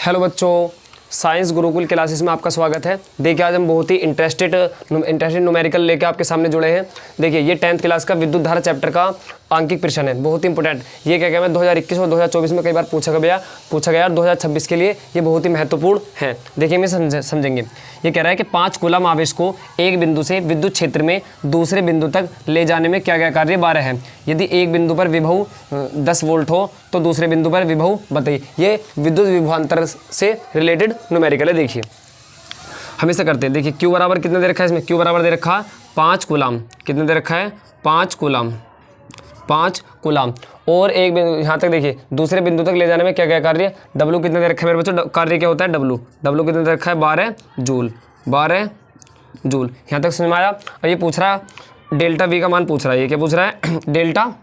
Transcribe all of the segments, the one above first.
Hello बच्चों, science Gurukul classes में आपका स्वागत है। देखिए आज हम बहुत ही इंटरेस्टेड न्यूमेरिकल लेके आपके सामने जुड़े हैं। देखिए ये 10th क्लास का विद्युत धारा चैप्टर का आंकिक प्रश्न है, बहुत ही इंपॉर्टेंट। ये क्या कहते हैं 2021 और 2024 में कई बार पूछा गया और 2026 के लिए ये बहुत ही महत्वपूर्ण है। देखिए मैं समझेंगे। ये कह रहा है कि 5 कूलम आवेश को एक बिंदु से विद्युत क्षेत्र में दूसरे बिंदु तक ले जाने में क्या क्या कार्य 12 है। यदि एक बिंदु पर विभव 10 वोल्ट हो तो दूसरे बिंदु पर विभव बताइए। ये विद्युत विभवांतर से रिलेटेड न्यूमेरिकल है। देखिए हम इसे करते हैं। देखिए Q बराबर कितने दे रखा है, इसमें Q बराबर दे रखा 5 कूलम। कितने दे रखा है 5 कूलम, 5 कूलम। और एक बिंदु यहाँ तक देखिए दूसरे बिंदु तक ले जाने में क्या क्या कार्य। W कितने दे रखा है मेरे बच्चों, कार्य क्या होता है W कितने दे रखा है 12 जूल, 12 जूल। यहाँ तक समझ में आया। और ये पूछ रहा है डेल्टा V का मान पूछ रहा है। ये क्या पूछ रहा है डेल्टा,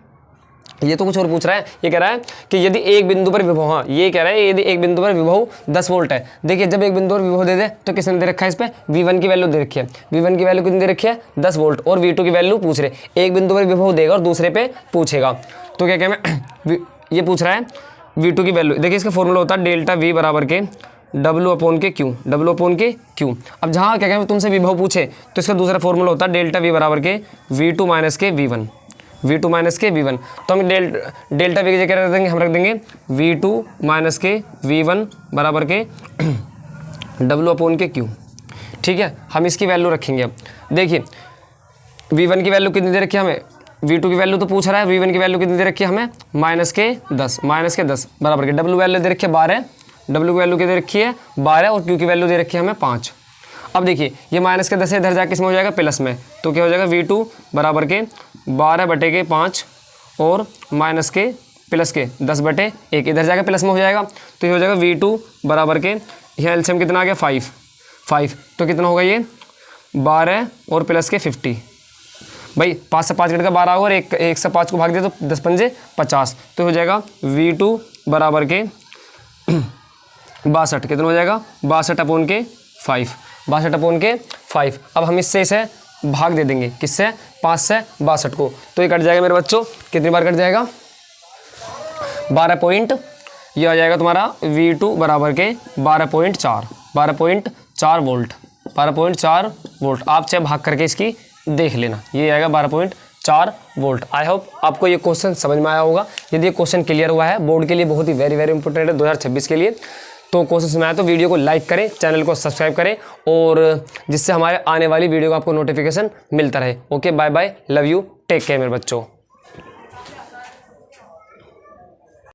ये तो कुछ और पूछ रहा है। ये कह रहा है कि यदि एक बिंदु पर विभव, हाँ ये कह रहा है यदि एक बिंदु पर विभव 10 वोल्ट है। देखिए जब एक बिंदु पर विभव दे दे तो किसने दे रखा है, इस पे V1 की वैल्यू दे रखी है। V1 की वैल्यू कितनी दे रखी है 10 वोल्ट और V2 की वैल्यू पूछ रहे। एक बिंदु पर विभव देगा और दूसरे पे पूछेगा। तो क्या कहें ये पूछ रहा है V2 की वैल्यू। देखिए इसका फॉर्मूला होता है डेल्टा V बराबर के W अपॉन के Q। अब जहाँ क्या कहें तुमसे विभव पूछे तो इसका दूसरा फॉर्मूला होता है डेल्टा V बराबर के V2 माइनस के V1, V2 माइनस के V1। तो हम डेल्टा V की जगह रख देंगे, हम रख देंगे V2 माइनस के V1 बराबर के W अपॉन के Q। ठीक है, हम इसकी वैल्यू रखेंगे। अब देखिए V1 की वैल्यू कितनी दे रखी है हमें, V2 की वैल्यू तो पूछ रहा है। V1 की वैल्यू कितनी दे रखी है हमें माइनस के 10 बराबर के W वैल्यू दे रखी है 12, W की वैल्यू कितनी दे रखी है 12 और Q की वैल्यू दे रखी है हमें 5। अब देखिए ये माइनस के 10 इधर जाके इसमें हो जाएगा प्लस में, तो क्या हो जाएगा V2 बराबर के 12 बटे के 5 और माइनस के प्लस के 10 बटे 1 इधर जाकर प्लस में हो जाएगा। तो ये हो जाएगा V2 बराबर के यहाँ एलसीएम कितना आ गया 5। तो कितना होगा ये 12 और प्लस के 50। भाई 5 से 5 कट का 12 होगा और 1 से 5 को भाग दिया तो 10 पंजे 50। तो हो जाएगा V2 बराबर के 62। कितना हो जाएगा 62 अपॉन के 5। अब हम इससे इसे भाग दे देंगे, किससे 5 से 62 को। तो ये कट जाएगा मेरे बच्चों, कितनी बार कट जाएगा 12 पॉइंट। ये आ जाएगा तुम्हारा V2 बराबर के 12.4 वोल्ट, 12.4 वोल्ट। आप चाहे भाग करके इसकी देख लेना, ये आएगा 12.4 वोल्ट। आई होप आपको ये क्वेश्चन समझ में आया होगा। यदि ये क्वेश्चन क्लियर हुआ है बोर्ड के लिए बहुत ही वेरी इंपॉर्टेंट है 2026 के लिए। तो कोशिश में आया तो वीडियो को लाइक करें, चैनल को सब्सक्राइब करें और जिससे हमारे आने वाली वीडियो का आपको नोटिफिकेशन मिलता रहे। Okay bye bye, love you, take care मेरे बच्चों।